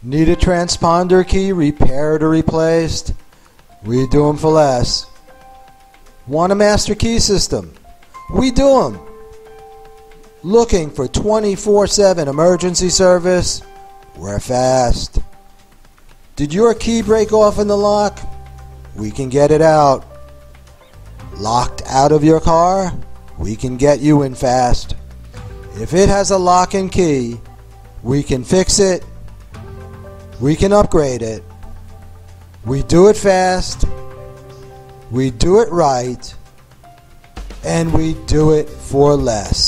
Need a transponder key repaired or replaced? We do them for less. Want a master key system? We do them. Looking for 24/7 emergency service? We're fast. Did your key break off in the lock? We can get it out. Locked out of your car? We can get you in fast. If it has a lock and key, we can fix it. We can upgrade it. We do it fast. We do it right. And we do it for less.